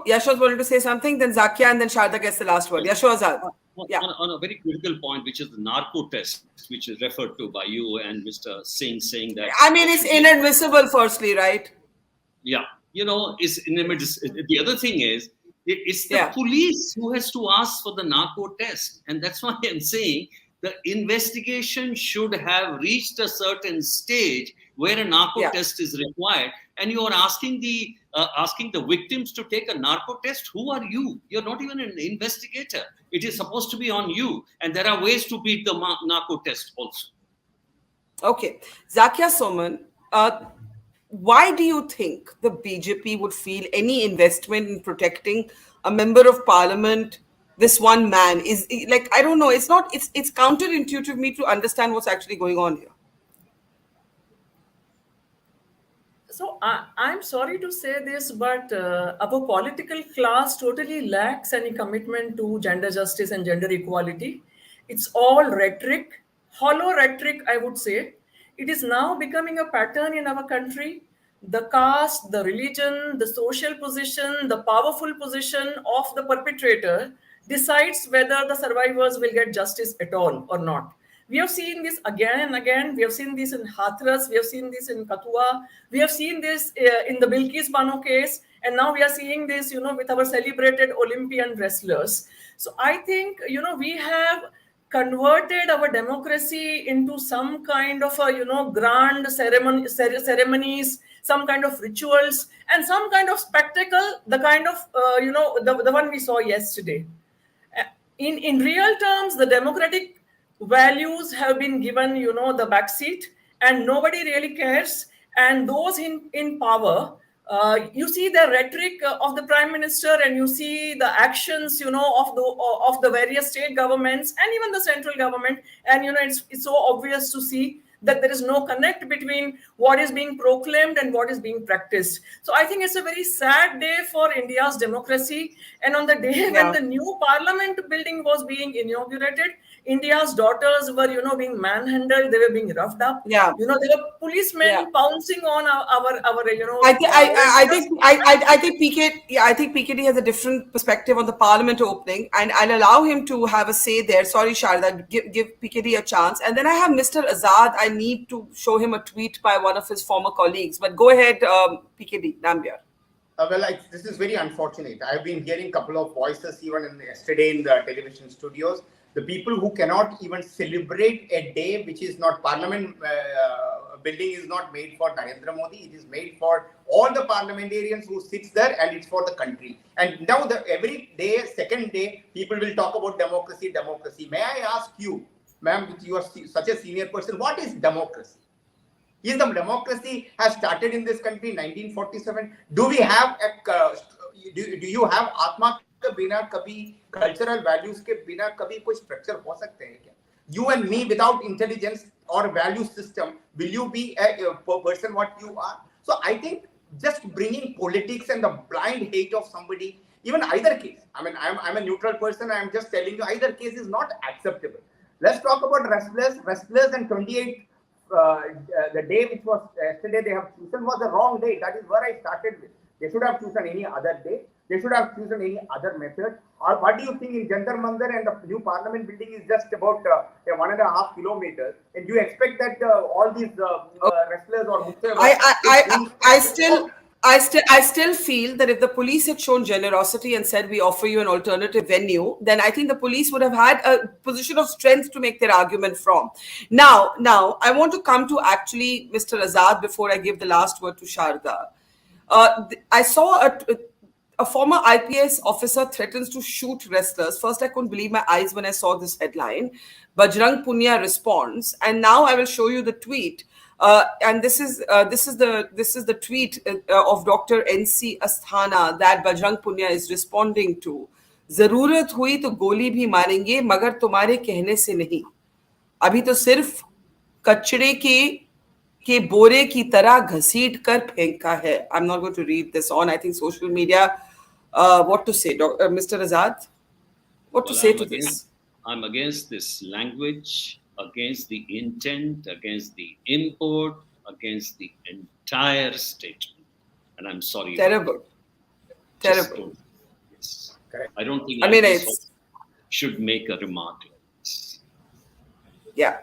Yasho's wanted to say something, then Zakia, and then Sharda gets the last word. Yasho Azad. Yeah. On a very critical point, which is the narco test, which is referred to by you and Mr. Singh, saying that... I mean, it's inadmissible, firstly, right? Yeah. It's inadmissible. The other thing is, it's the police who has to ask for the narco test. And that's why I'm saying the investigation should have reached a certain stage where a narco test is required. And you are asking the victims to take a narco test. Who are you? You're not even an investigator. It is supposed to be on you. And there are ways to beat the narco test also. Okay. Zakia Soman, why do you think the BJP would feel any investment in protecting a member of parliament, this one man? Is like, I don't know, it's counterintuitive to me to understand what's actually going on here. So I'm sorry to say this, but our political class totally lacks any commitment to gender justice and gender equality. It's all rhetoric, hollow rhetoric, I would say. It is now becoming a pattern in our country. The caste, the religion, the social position, the powerful position of the perpetrator decides whether the survivors will get justice at all or not. We have seen this again and again. We have seen this in Hathras. We have seen this in Kathua. We have seen this in the Bilkis Bano case. And now we are seeing this, with our celebrated Olympian wrestlers. So I think, we have converted our democracy into some kind of a, grand ceremonies, some kind of rituals, and some kind of spectacle, the kind of, the one we saw yesterday. In real terms, the democratic values have been given, the backseat, and nobody really cares. And those in power, you see the rhetoric of the prime minister, and you see the actions, of the various state governments and even the central government. And it's so obvious to see that there is no connect between what is being proclaimed and what is being practiced. So I think it's a very sad day for India's democracy. And on the day when the new parliament building was being inaugurated, India's daughters were, being manhandled. They were being roughed up. Yeah. There were policemen pouncing on our. I think PKD has a different perspective on the parliament opening, and I'll allow him to have a say there. Sorry, Sharda, give PKD a chance. And then I have Mr. Azad. I need to show him a tweet by one of his former colleagues. But go ahead, PKD, Nambiar. This is very unfortunate. I've been hearing a couple of voices even yesterday in the television studios. The people who cannot even celebrate a day which is not parliament building is not made for Narendra Modi. It is made for all the parliamentarians who sits there, and it's for the country. And now every day, second day, people will talk about democracy. May I ask you, ma'am, you are such a senior person, what is democracy? Is the democracy has started in this country in 1947? Do we have do you have Atma के बिना कभी cultural values के बिना कभी कोई structure हो सकते हैं क्या? You and me without intelligence or value system, will you be a person what you are? So I think just bringing politics and the blind hate of somebody, even either case. I mean, I'm a neutral person. I'm just telling you either case is not acceptable. Let's talk about wrestlers and 28. The day which was yesterday they have chosen was the wrong day. That is where I started with. They should have chosen any other day. They should have chosen any other method. Or what do you think in Jantar Mantar and the new parliament building is just about 1.5 kilometers, and you expect that all these wrestlers or I still feel that if the police had shown generosity and said we offer you an alternative venue, then I think the police would have had a position of strength to make their argument from. Now I want to come to actually Mr. Azad before I give the last word to Sharda. I saw a former IPS officer threatens to shoot wrestlers. First, I couldn't believe my eyes when I saw this headline. Bajrang Punia responds, and now I will show you the tweet. And this is the tweet of Dr. NC Asthana that Bajrang Punia is responding to. जरूरत हुई तो गोली भी मारेंगे मगर तुम्हारे कहने से नहीं. अभी तो सिर्फ कचरे के बोरे की तरह घसीट कर फेंका है. I'm not going to read this on. I think social media. What to say, Mr. Azad? What to say to this? I'm against this language, against the intent, against the import, against the entire statement. And I'm sorry. Terrible. I don't think I mean, IPS it's, should make a remark like this. yeah.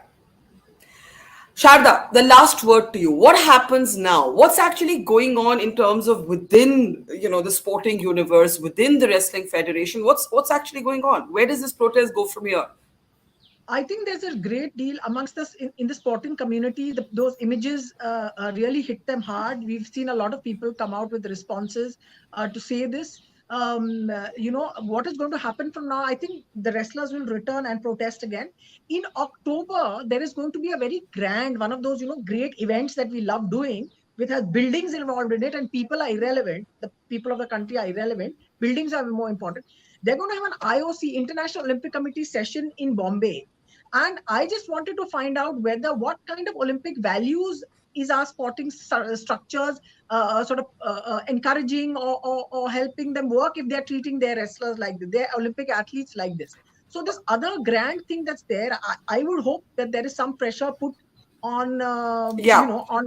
Sharda, the last word to you. What happens now? What's actually going on in terms of within, the sporting universe, within the wrestling federation? What's actually going on? Where does this protest go from here? I think there's a great deal amongst us in the sporting community. Those images really hit them hard. We've seen a lot of people come out with responses to say this. What is going to happen from now? I think the wrestlers will return and protest again. In October, there is going to be a very grand, one of those, great events that we love doing, which has buildings involved in it, and people are irrelevant. The people of the country are irrelevant. Buildings are more important. They're going to have an IOC, International Olympic Committee session in Bombay. And I just wanted to find out what kind of Olympic values is our sporting structures encouraging or helping them work if they're treating their wrestlers like this, their Olympic athletes like this. So this other grand thing that's there, I would hope that there is some pressure put on,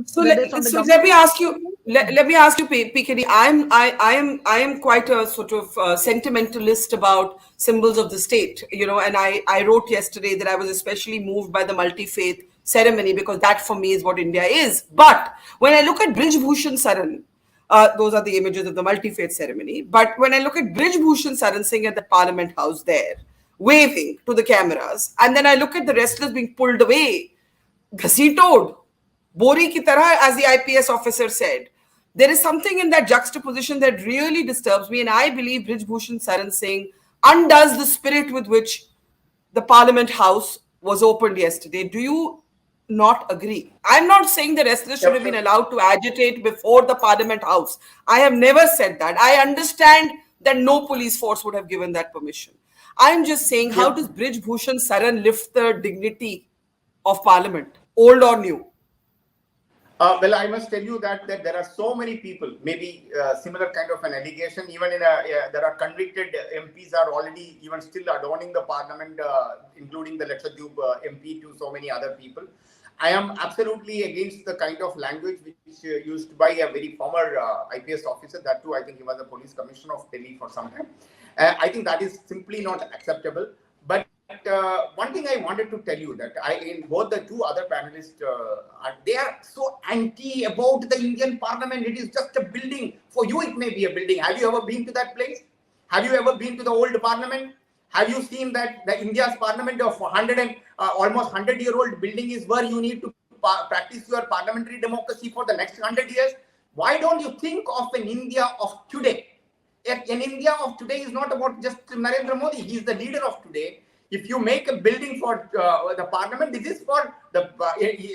So let me ask you. Let me ask you, PKD. I am quite a sort of sentimentalist about symbols of the state. And I wrote yesterday that I was especially moved by the multi-faith ceremony because that for me is what India is. But when I look at Brij Bhushan Saran, those are the images of the multi-faith ceremony. But when I look at Brij Bhushan Saran Singh at the Parliament House there, waving to the cameras, and then I look at the wrestlers being pulled away, घसीटोड बोरी की तरह, as the IPS officer said, there is something in that juxtaposition that really disturbs me, and I believe Brij Bhushan Saran Singh undoes the spirit with which the Parliament House was opened yesterday. Do you not agree? I'm not saying the wrestlers should have been allowed to agitate before the Parliament House. I have never said that. I understand that no police force would have given that permission. I'm just saying, how does Brij Bhushan Saran lift the dignity of Parliament, old or new? Well, I must tell you that there are so many people, maybe similar kind of an allegation, even there are convicted MPs are already even still adorning the parliament, including the Lakshadweep MP to so many other people. I am absolutely against the kind of language which is used by a very former IPS officer. That too, I think he was the police commissioner of Delhi for some time. I think that is simply not acceptable. But one thing I wanted to tell you that in both the two other panelists, they are so anti about the Indian Parliament. It is just a building. For you, it may be a building. Have you ever been to that place? Have you ever been to the old Parliament? Have you seen that the India's Parliament of 100 and almost 100-year-old building is where you need to practice your parliamentary democracy for the next 100 years? Why don't you think of an India of today? An India of today is not about just Narendra Modi. He is the leader of today. If you make a building for the parliament, this is for the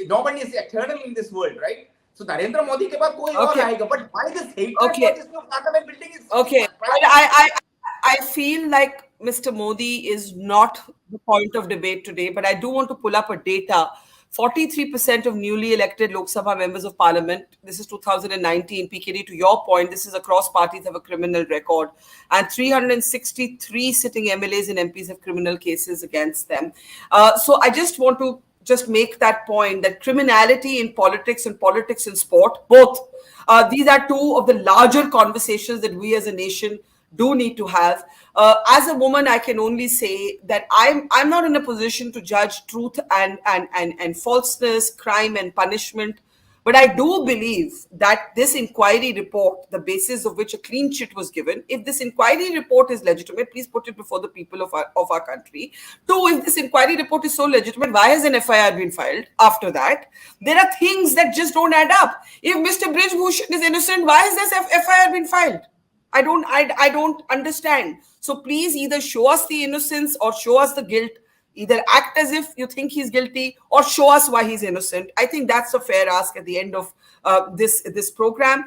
nobody is eternal in this world, right? So Narendra Modi ke baad koi aur aayega, but why this hatred for this new parliament building is okay. I feel like Mr. Modi is not the point of debate today, but I do want to pull up a data. 43% of newly elected Lok Sabha members of parliament, this is 2019, PKD, to your point, this is across parties have a criminal record, and 363 sitting MLAs and MPs have criminal cases against them. So I just want to make that point that criminality in politics and politics in sport, both, these are two of the larger conversations that we as a nation do need to have. As a woman, I can only say that I'm not in a position to judge truth and falseness, crime and punishment. But I do believe that this inquiry report, the basis of which a clean sheet was given, if this inquiry report is legitimate, please put it before the people of our country. Two, if this inquiry report is so legitimate, why has an FIR been filed after that? There are things that just don't add up. If Mr. Brij Bhushan is innocent, why has this FIR been filed? I don't understand. So please either show us the innocence or show us the guilt. Either act as if you think he's guilty or show us why he's innocent. I think that's a fair ask at the end of this program.